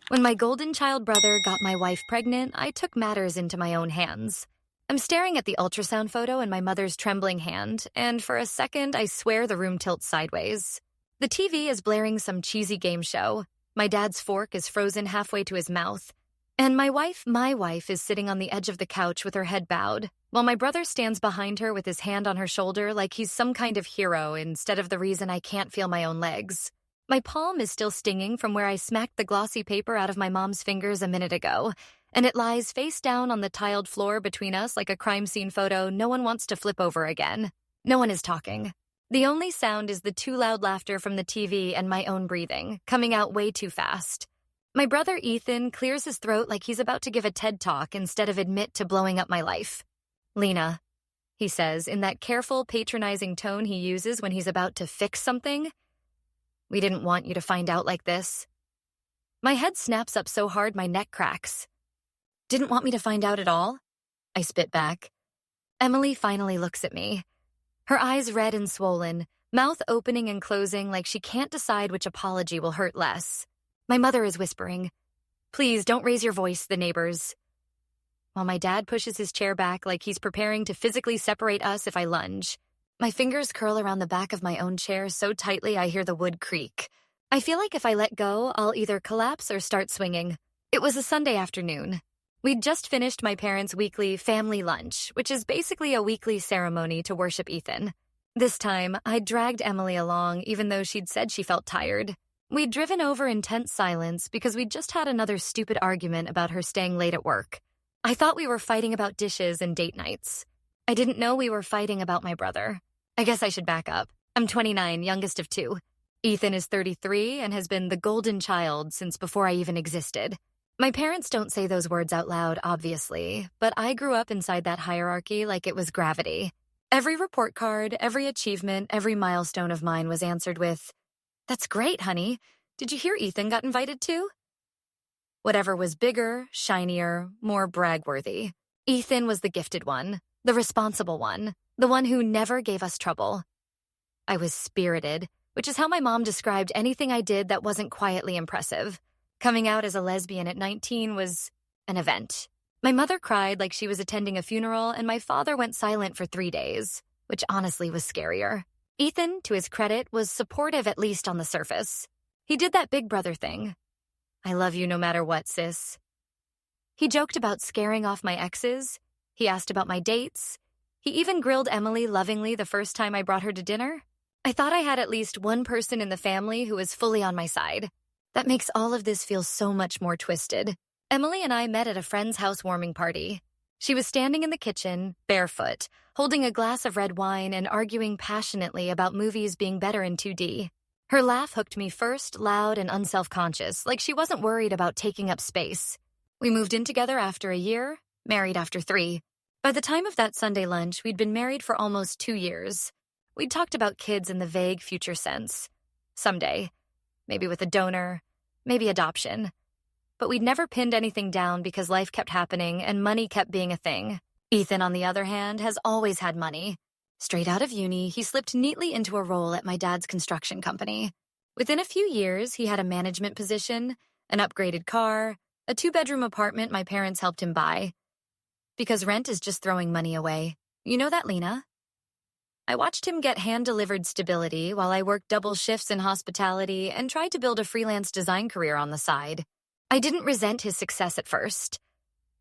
When my golden child brother got my wife pregnant, I took matters into my own hands. I'm staring at the ultrasound photo in my mother's trembling hand, and for a second, I swear the room tilts sideways. The TV is blaring some cheesy game show. My dad's fork is frozen halfway to his mouth. And my wife is sitting on the edge of the couch with her head bowed, while my brother stands behind her with his hand on her shoulder like he's some kind of hero instead of the reason I can't feel my own legs. My palm is still stinging from where I smacked the glossy paper out of my mom's fingers a minute ago, and it lies face down on the tiled floor between us like a crime scene photo no one wants to flip over again. No one is talking. The only sound is the too loud laughter from the TV and my own breathing, coming out way too fast. My brother Ethan clears his throat like he's about to give a TED Talk instead of admit to blowing up my life. "Lena," he says in that careful, patronizing tone he uses when he's about to fix something. "We didn't want you to find out like this." My head snaps up so hard my neck cracks. "Didn't want me to find out at all?" I spit back. Emily finally looks at me. Her eyes red and swollen, mouth opening and closing like she can't decide which apology will hurt less. My mother is whispering, "Please don't raise your voice, the neighbors." While my dad pushes his chair back like he's preparing to physically separate us if I lunge. My fingers curl around the back of my own chair so tightly I hear the wood creak. I feel like if I let go, I'll either collapse or start swinging. It was a Sunday afternoon. We'd just finished my parents' weekly family lunch, which is basically a weekly ceremony to worship Ethan. This time, I dragged Emily along even though she'd said she felt tired. We'd driven over in tense silence because we'd just had another stupid argument about her staying late at work. I thought we were fighting about dishes and date nights. I didn't know we were fighting about my brother. I guess I should back up. I'm 29, youngest of two. Ethan is 33 and has been the golden child since before I even existed. My parents don't say those words out loud, obviously, but I grew up inside that hierarchy like it was gravity. Every report card, every achievement, every milestone of mine was answered with, "That's great, honey. Did you hear Ethan got invited too?" Whatever was bigger, shinier, more brag-worthy. Ethan was the gifted one, the responsible one, the one who never gave us trouble. I was spirited, which is how my mom described anything I did that wasn't quietly impressive. Coming out as a lesbian at 19 was an event. My mother cried like she was attending a funeral, and my father went silent for 3 days, which honestly was scarier. Ethan, to his credit, was supportive at least on the surface. He did that big brother thing. "I love you no matter what, sis." He joked about scaring off my exes. He asked about my dates. He even grilled Emily lovingly the first time I brought her to dinner. I thought I had at least one person in the family who was fully on my side. That makes all of this feel so much more twisted. Emily and I met at a friend's housewarming party. She was standing in the kitchen, barefoot, holding a glass of red wine and arguing passionately about movies being better in 2D. Her laugh hooked me first, loud and unself-conscious, like she wasn't worried about taking up space. We moved in together after a year, married after 3. By the time of that Sunday lunch, we'd been married for almost 2 years. We'd talked about kids in the vague future sense. Someday. Maybe with a donor, maybe adoption. But we'd never pinned anything down because life kept happening and money kept being a thing. Ethan, on the other hand, has always had money. Straight out of uni, he slipped neatly into a role at my dad's construction company. Within a few years, he had a management position, an upgraded car, a 2-bedroom apartment my parents helped him buy. Because rent is just throwing money away. You know that, Lena? I watched him get hand-delivered stability while I worked double shifts in hospitality and tried to build a freelance design career on the side. I didn't resent his success at first.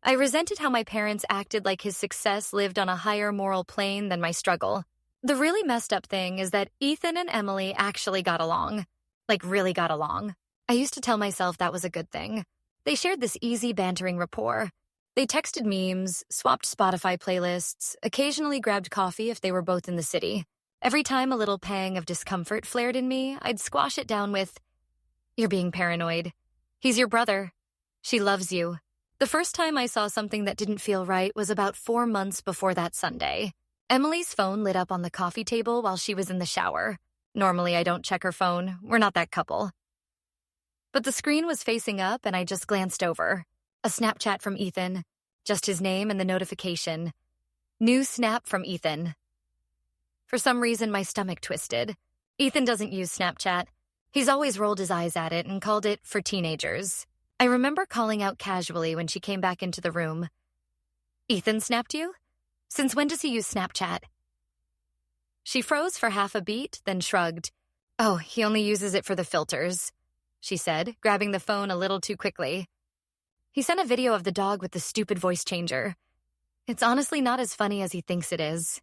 I resented how my parents acted like his success lived on a higher moral plane than my struggle. The really messed up thing is that Ethan and Emily actually got along. Like, really got along. I used to tell myself that was a good thing. They shared this easy, bantering rapport. They texted memes, swapped Spotify playlists, occasionally grabbed coffee if they were both in the city. Every time a little pang of discomfort flared in me, I'd squash it down with, "You're being paranoid. He's your brother. She loves you." The first time I saw something that didn't feel right was about 4 months before that Sunday. Emily's phone lit up on the coffee table while she was in the shower. Normally, I don't check her phone. We're not that couple. But the screen was facing up and I just glanced over. A Snapchat from Ethan. Just his name and the notification. New snap from Ethan. For some reason, my stomach twisted. Ethan doesn't use Snapchat. He's always rolled his eyes at it and called it for teenagers. I remember calling out casually when she came back into the room. Ethan snapped you? Since when does he use Snapchat? She froze for half a beat, then shrugged. Oh, he only uses it for the filters, she said, grabbing the phone a little too quickly. He sent a video of the dog with the stupid voice changer. It's honestly not as funny as he thinks it is.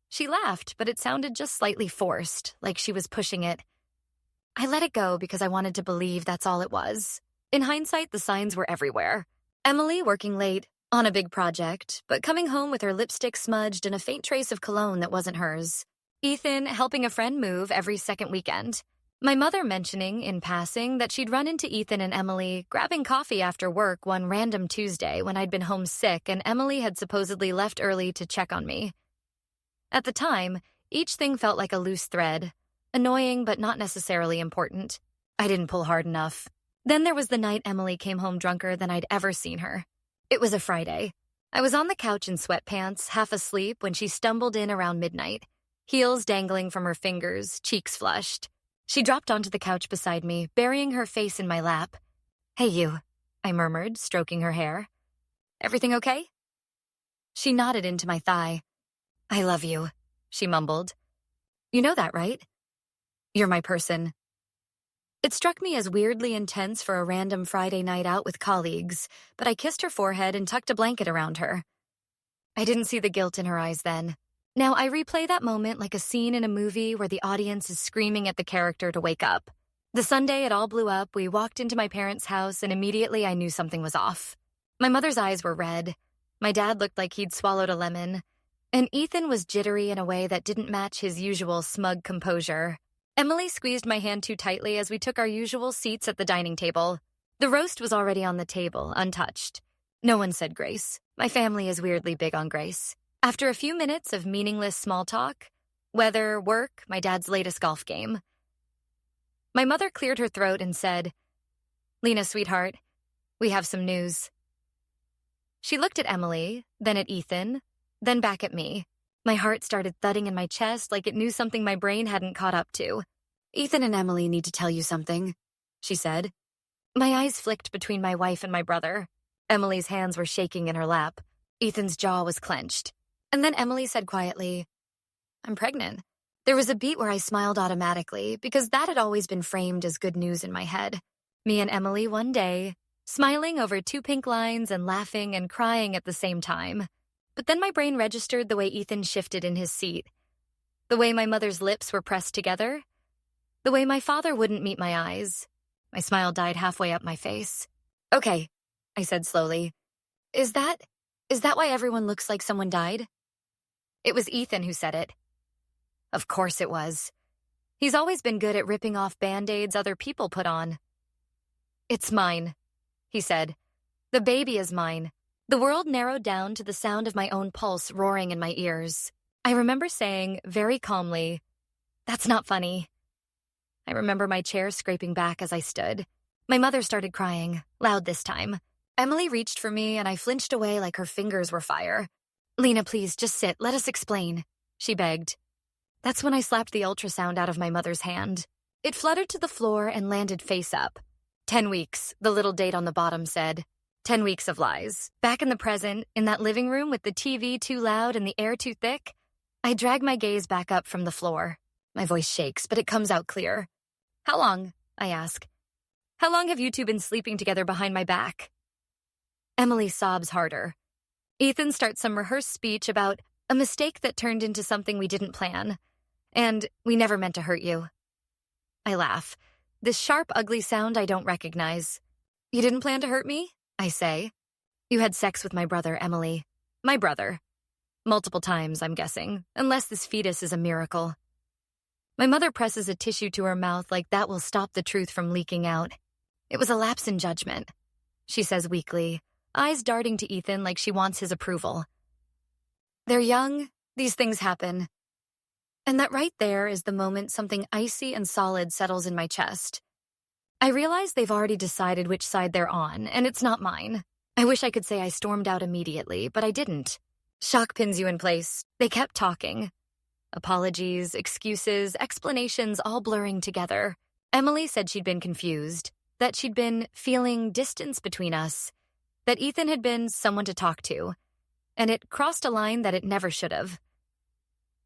She laughed, but it sounded just slightly forced, like she was pushing it. I let it go because I wanted to believe that's all it was. In hindsight, the signs were everywhere. Emily working late, on a big project, but coming home with her lipstick smudged and a faint trace of cologne that wasn't hers. Ethan helping a friend move every second weekend. My mother mentioning, in passing, that she'd run into Ethan and Emily grabbing coffee after work one random Tuesday when I'd been home sick and Emily had supposedly left early to check on me. At the time, each thing felt like a loose thread. Annoying, but not necessarily important. I didn't pull hard enough. Then there was the night Emily came home drunker than I'd ever seen her. It was a Friday. I was on the couch in sweatpants, half asleep, when she stumbled in around midnight, heels dangling from her fingers, cheeks flushed. She dropped onto the couch beside me, burying her face in my lap. Hey, you, I murmured, stroking her hair. Everything okay? She nodded into my thigh. I love you, she mumbled. You know that, right? You're my person. It struck me as weirdly intense for a random Friday night out with colleagues, but I kissed her forehead and tucked a blanket around her. I didn't see the guilt in her eyes then. Now I replay that moment like a scene in a movie where the audience is screaming at the character to wake up. The Sunday it all blew up, we walked into my parents' house and immediately I knew something was off. My mother's eyes were red. My dad looked like he'd swallowed a lemon. And Ethan was jittery in a way that didn't match his usual smug composure. Emily squeezed my hand too tightly as we took our usual seats at the dining table. The roast was already on the table, untouched. No one said grace. My family is weirdly big on grace. After a few minutes of meaningless small talk, weather, work, my dad's latest golf game, my mother cleared her throat and said, Lena, sweetheart, we have some news. She looked at Emily, then at Ethan, then back at me. My heart started thudding in my chest like it knew something my brain hadn't caught up to. Ethan and Emily need to tell you something, she said. My eyes flicked between my wife and my brother. Emily's hands were shaking in her lap. Ethan's jaw was clenched. And then Emily said quietly, I'm pregnant. There was a beat where I smiled automatically because that had always been framed as good news in my head. Me and Emily one day, smiling over 2 pink lines and laughing and crying at the same time. But then my brain registered the way Ethan shifted in his seat, the way my mother's lips were pressed together, the way my father wouldn't meet my eyes. My smile died halfway up my face. Okay, I said slowly. Is that why everyone looks like someone died? It was Ethan who said it. Of course it was. He's always been good at ripping off Band-Aids other people put on. It's mine, he said. The baby is mine. The world narrowed down to the sound of my own pulse roaring in my ears. I remember saying, very calmly, that's not funny. I remember my chair scraping back as I stood. My mother started crying, loud this time. Emily reached for me and I flinched away like her fingers were fire. Lena, please, just sit. Let us explain, she begged. That's when I slapped the ultrasound out of my mother's hand. It fluttered to the floor and landed face up. 10 weeks, the little date on the bottom said. 10 weeks of lies. Back in the present, in that living room with the TV too loud and the air too thick, I drag my gaze back up from the floor. My voice shakes, but it comes out clear. How long? I ask. How long have you two been sleeping together behind my back? Emily sobs harder. Ethan starts some rehearsed speech about a mistake that turned into something we didn't plan. And we never meant to hurt you. I laugh. This sharp, ugly sound I don't recognize. You didn't plan to hurt me? I say. You had sex with my brother, Emily. My brother. Multiple times, I'm guessing, unless this fetus is a miracle. My mother presses a tissue to her mouth like that will stop the truth from leaking out. It was a lapse in judgment, she says weakly, eyes darting to Ethan like she wants his approval. They're young, these things happen. And that right there is the moment something icy and solid settles in my chest. I realize they've already decided which side they're on, and it's not mine. I wish I could say I stormed out immediately, but I didn't. Shock pins you in place. They kept talking. Apologies, excuses, explanations all blurring together. Emily said she'd been confused. that she'd been feeling distance between us, that Ethan had been someone to talk to, and it crossed a line that it never should have.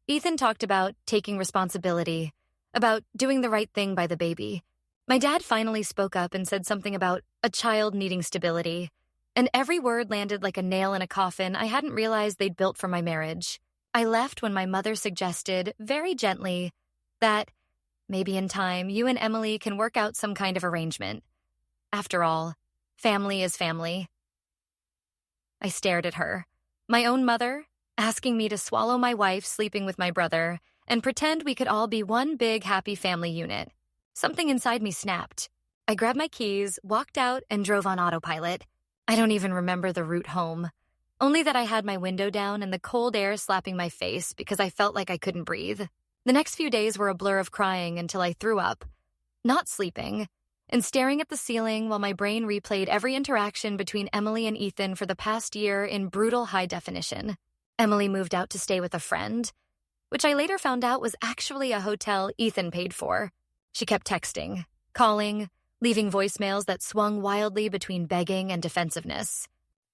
Ethan talked about taking responsibility, about doing the right thing by the baby. My dad finally spoke up and said something about a child needing stability, and every word landed like a nail in a coffin I hadn't realized they'd built for my marriage. I left when my mother suggested, very gently, that maybe in time you and Emily can work out some kind of arrangement. After all, family is family. I stared at her, my own mother, asking me to swallow my wife sleeping with my brother and pretend we could all be one big happy family unit. Something inside me snapped. I grabbed my keys, walked out, and drove on autopilot. I don't even remember the route home, only that I had my window down and the cold air slapping my face because I felt like I couldn't breathe. The next few days were a blur of crying until I threw up, not sleeping, and staring at the ceiling while my brain replayed every interaction between Emily and Ethan for the past year in brutal high definition. Emily moved out to stay with a friend, which I later found out was actually a hotel Ethan paid for. She kept texting, calling, leaving voicemails that swung wildly between begging and defensiveness.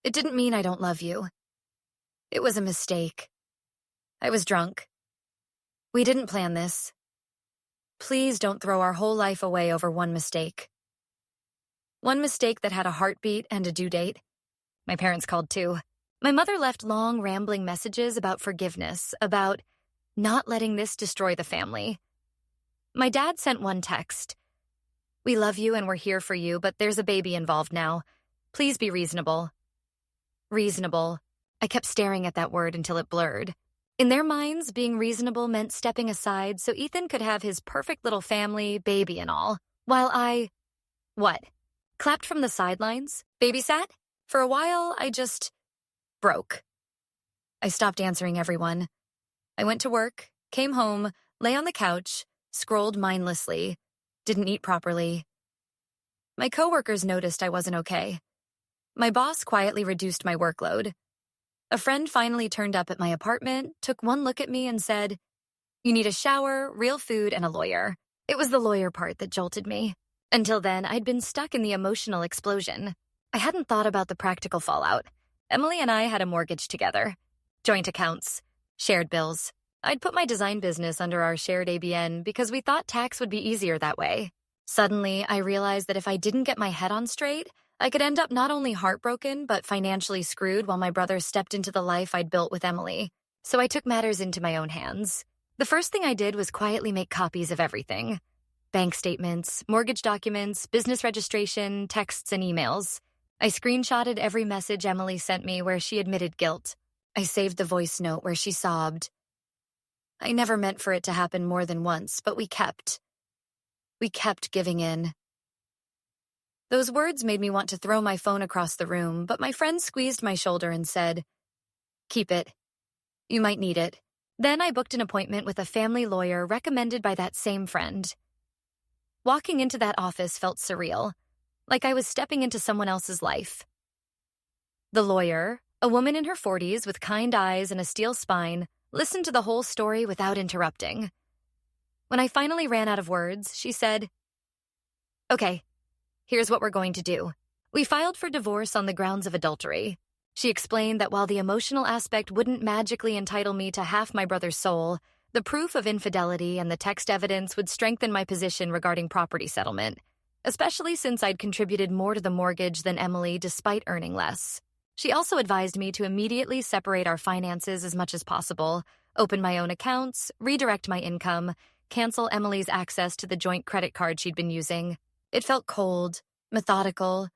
It didn't mean I don't love you. It was a mistake. I was drunk. We didn't plan this. Please don't throw our whole life away over one mistake. One mistake that had a heartbeat and a due date. My parents called too. My mother left long, rambling messages about forgiveness, about not letting this destroy the family. My dad sent one text. We love you and we're here for you, but there's a baby involved now. Please be reasonable. Reasonable. I kept staring at that word until it blurred. In their minds, being reasonable meant stepping aside so Ethan could have his perfect little family, baby and all, while I... What? Clapped from the sidelines? Babysat? For a while, I just... broke. I stopped answering everyone. I went to work, came home, lay on the couch, scrolled mindlessly, didn't eat properly. My coworkers noticed I wasn't okay. My boss quietly reduced my workload. A friend finally turned up at my apartment, took one look at me and said, "You need a shower, real food, and a lawyer." It was the lawyer part that jolted me. Until then, I'd been stuck in the emotional explosion. I hadn't thought about the practical fallout. Emily and I had a mortgage together. Joint accounts. Shared bills. I'd put my design business under our shared ABN because we thought tax would be easier that way. Suddenly, I realized that if I didn't get my head on straight, I could end up not only heartbroken, but financially screwed while my brother stepped into the life I'd built with Emily. So I took matters into my own hands. The first thing I did was quietly make copies of everything. Bank statements, mortgage documents, business registration, texts, and emails. I screenshotted every message Emily sent me where she admitted guilt. I saved the voice note where she sobbed. I never meant for it to happen more than once, but we kept giving in. Those words made me want to throw my phone across the room, but my friend squeezed my shoulder and said, "Keep it. You might need it." Then I booked an appointment with a family lawyer recommended by that same friend. Walking into that office felt surreal, like I was stepping into someone else's life. The lawyer, a woman in her 40s with kind eyes and a steel spine, listened to the whole story without interrupting. When I finally ran out of words, she said, "Okay, here's what we're going to do. We filed for divorce on the grounds of adultery." She explained that while the emotional aspect wouldn't magically entitle me to half my brother's soul, the proof of infidelity and the text evidence would strengthen my position regarding property settlement, especially since I'd contributed more to the mortgage than Emily despite earning less. She also advised me to immediately separate our finances as much as possible, open my own accounts, redirect my income, cancel Emily's access to the joint credit card she'd been using. It felt cold, methodical,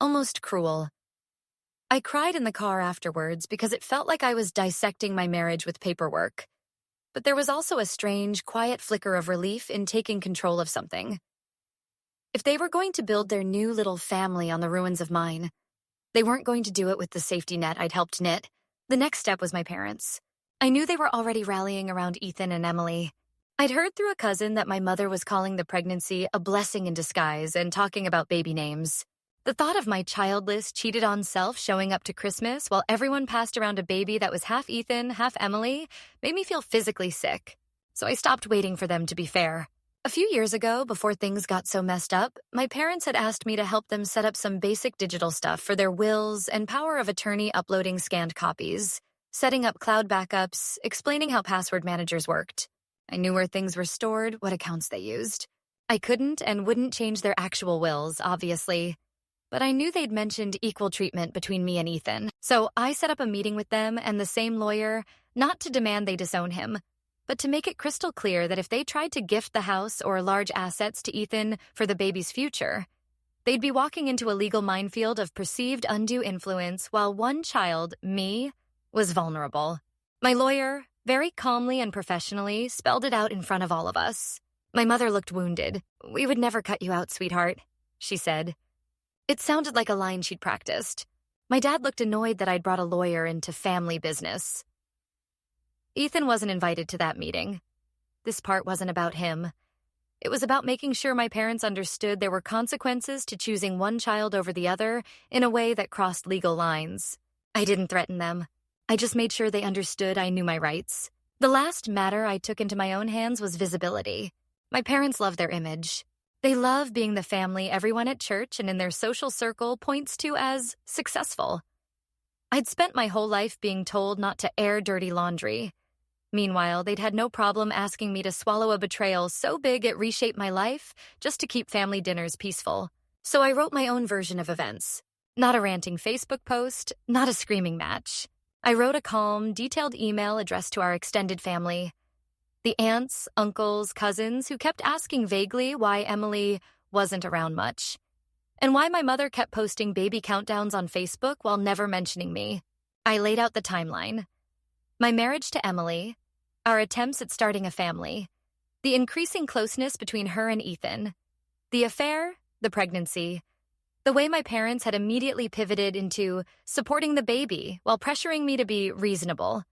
almost cruel. I cried in the car afterwards because it felt like I was dissecting my marriage with paperwork. But there was also a strange, quiet flicker of relief in taking control of something. If they were going to build their new little family on the ruins of mine, they weren't going to do it with the safety net I'd helped knit. The next step was my parents. I knew they were already rallying around Ethan and Emily. I'd heard through a cousin that my mother was calling the pregnancy a blessing in disguise and talking about baby names. The thought of my childless, cheated-on self showing up to Christmas while everyone passed around a baby that was half Ethan, half Emily, made me feel physically sick. So I stopped waiting for them to be fair. A few years ago, before things got so messed up, my parents had asked me to help them set up some basic digital stuff for their wills and power of attorney uploading scanned copies, setting up cloud backups, explaining how password managers worked. I knew where things were stored, what accounts they used. I couldn't and wouldn't change their actual wills, obviously. But I knew they'd mentioned equal treatment between me and Ethan, so I set up a meeting with them and the same lawyer, not to demand they disown him, but to make it crystal clear that if they tried to gift the house or large assets to Ethan for the baby's future, they'd be walking into a legal minefield of perceived undue influence while one child, me, was vulnerable. My lawyer, very calmly and professionally, spelled it out in front of all of us. My mother looked wounded. "We would never cut you out, sweetheart," she said. It sounded like a line she'd practiced. My dad looked annoyed that I'd brought a lawyer into family business. Ethan wasn't invited to that meeting. This part wasn't about him. It was about making sure my parents understood there were consequences to choosing one child over the other in a way that crossed legal lines. I didn't threaten them. I just made sure they understood I knew my rights. The last matter I took into my own hands was visibility. My parents love their image. They love being the family everyone at church and in their social circle points to as successful. I'd spent my whole life being told not to air dirty laundry. Meanwhile, they'd had no problem asking me to swallow a betrayal so big it reshaped my life just to keep family dinners peaceful. So I wrote my own version of events. Not a ranting Facebook post, not a screaming match. I wrote a calm, detailed email addressed to our extended family. The aunts, uncles, cousins who kept asking vaguely why Emily wasn't around much, and why my mother kept posting baby countdowns on Facebook while never mentioning me. I laid out the timeline. My marriage to Emily, our attempts at starting a family, the increasing closeness between her and Ethan, the affair, the pregnancy, the way my parents had immediately pivoted into supporting the baby while pressuring me to be reasonable.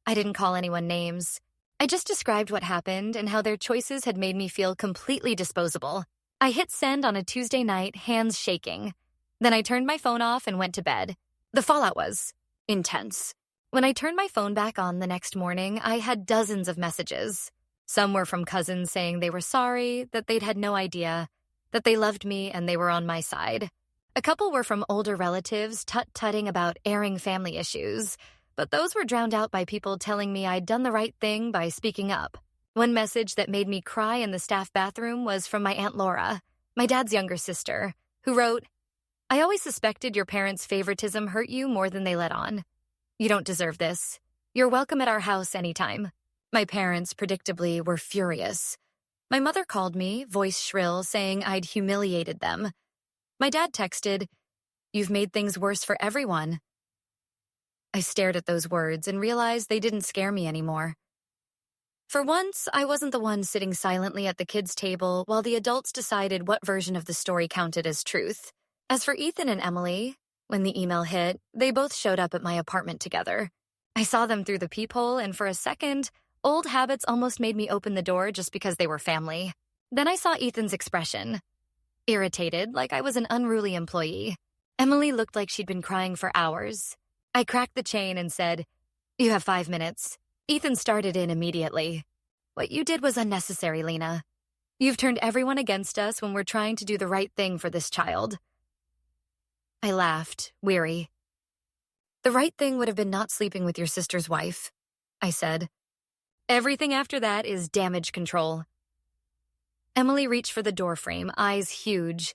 I didn't call anyone names. I just described what happened and how their choices had made me feel completely disposable. I hit send on a Tuesday night, hands shaking. Then I turned my phone off and went to bed. The fallout was intense. When I turned my phone back on the next morning, I had dozens of messages. Some were from cousins saying they were sorry, that they'd had no idea, that they loved me and they were on my side. A couple were from older relatives tut-tutting about airing family issues, but those were drowned out by people telling me I'd done the right thing by speaking up. One message that made me cry in the staff bathroom was from my Aunt Laura, my dad's younger sister, who wrote, "I always suspected your parents' favoritism hurt you more than they let on. You don't deserve this. You're welcome at our house anytime." My parents, predictably, were furious. My mother called me, voice shrill, saying I'd humiliated them. My dad texted, "You've made things worse for everyone." I stared at those words and realized they didn't scare me anymore. For once, I wasn't the one sitting silently at the kids' table while the adults decided what version of the story counted as truth. As for Ethan and Emily, when the email hit, they both showed up at my apartment together. I saw them through the peephole, and for a second, old habits almost made me open the door just because they were family. Then I saw Ethan's expression. Irritated, like I was an unruly employee. Emily looked like she'd been crying for hours. I cracked the chain and said, "You have 5 minutes." Ethan started in immediately. "What you did was unnecessary, Lena. You've turned everyone against us when we're trying to do the right thing for this child." I laughed, weary. "The right thing would have been not sleeping with your sister's wife," I said. "Everything after that is damage control." Emily reached for the doorframe, eyes huge.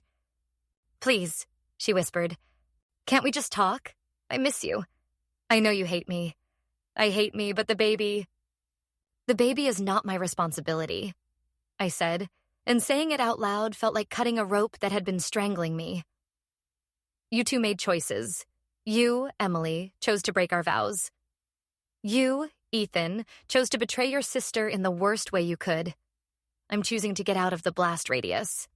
"Please," she whispered. "Can't we just talk? I miss you. I know you hate me. I hate me, but the baby is not my responsibility," I said, and saying it out loud felt like cutting a rope that had been strangling me. "You two made choices. You, Emily, chose to break our vows. You, Ethan, chose to betray your sister in the worst way you could. I'm choosing to get out of the blast radius."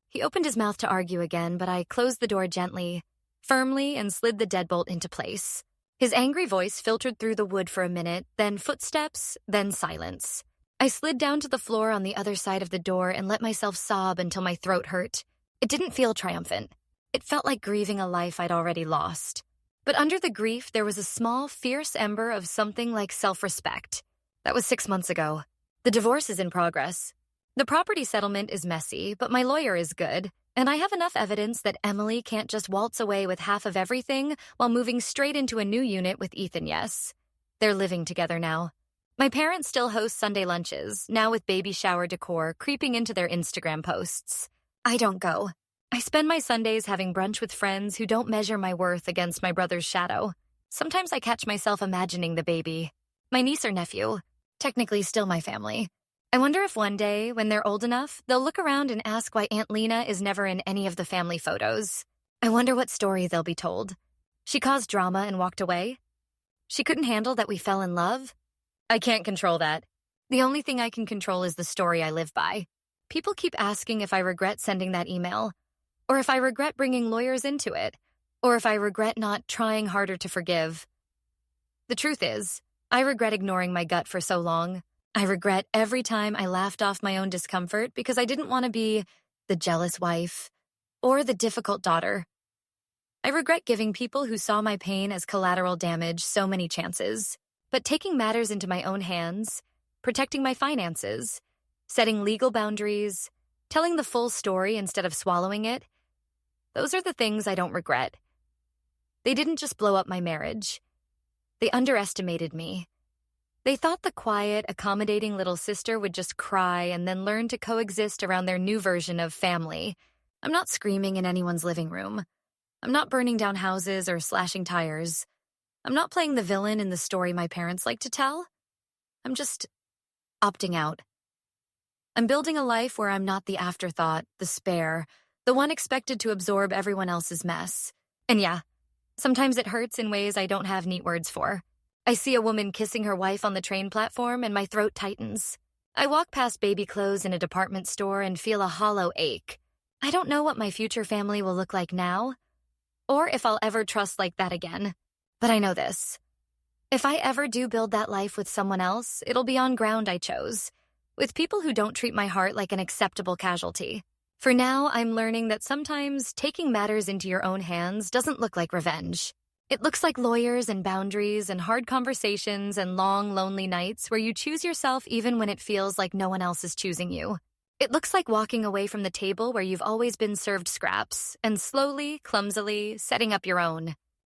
He opened his mouth to argue again, but I closed the door gently, firmly, and slid the deadbolt into place. His angry voice filtered through the wood for a minute, then footsteps, then silence. I slid down to the floor on the other side of the door and let myself sob until my throat hurt. It didn't feel triumphant. It felt like grieving a life I'd already lost. But under the grief, there was a small, fierce ember of something like self-respect. That was 6 months ago. The divorce is in progress. The property settlement is messy, but my lawyer is good, and I have enough evidence that Emily can't just waltz away with half of everything while moving straight into a new unit with Ethan, yes. They're living together now. My parents still host Sunday lunches, now with baby shower decor creeping into their Instagram posts. I don't go. I spend my Sundays having brunch with friends who don't measure my worth against my brother's shadow. Sometimes I catch myself imagining the baby. My niece or nephew. Technically still my family. I wonder if one day, when they're old enough, they'll look around and ask why Aunt Lena is never in any of the family photos. I wonder what story they'll be told. She caused drama and walked away? She couldn't handle that we fell in love? I can't control that. The only thing I can control is the story I live by. People keep asking if I regret sending that email, or if I regret bringing lawyers into it, or if I regret not trying harder to forgive. The truth is, I regret ignoring my gut for so long. I regret every time I laughed off my own discomfort because I didn't want to be the jealous wife or the difficult daughter. I regret giving people who saw my pain as collateral damage so many chances. But taking matters into my own hands, protecting my finances, setting legal boundaries, telling the full story instead of swallowing it, those are the things I don't regret. They didn't just blow up my marriage. They underestimated me. They thought the quiet, accommodating little sister would just cry and then learn to coexist around their new version of family. I'm not screaming in anyone's living room. I'm not burning down houses or slashing tires. I'm not playing the villain in the story my parents like to tell. I'm just opting out. I'm building a life where I'm not the afterthought, the spare, the one expected to absorb everyone else's mess. And yeah, sometimes it hurts in ways I don't have neat words for. I see a woman kissing her wife on the train platform and my throat tightens. I walk past baby clothes in a department store and feel a hollow ache. I don't know what my future family will look like now, or if I'll ever trust like that again. But I know this. If I ever do build that life with someone else, it'll be on ground I chose, with people who don't treat my heart like an acceptable casualty. For now, I'm learning that sometimes taking matters into your own hands doesn't look like revenge. It looks like lawyers and boundaries and hard conversations and long, lonely nights where you choose yourself even when it feels like no one else is choosing you. It looks like walking away from the table where you've always been served scraps and slowly, clumsily setting up your own.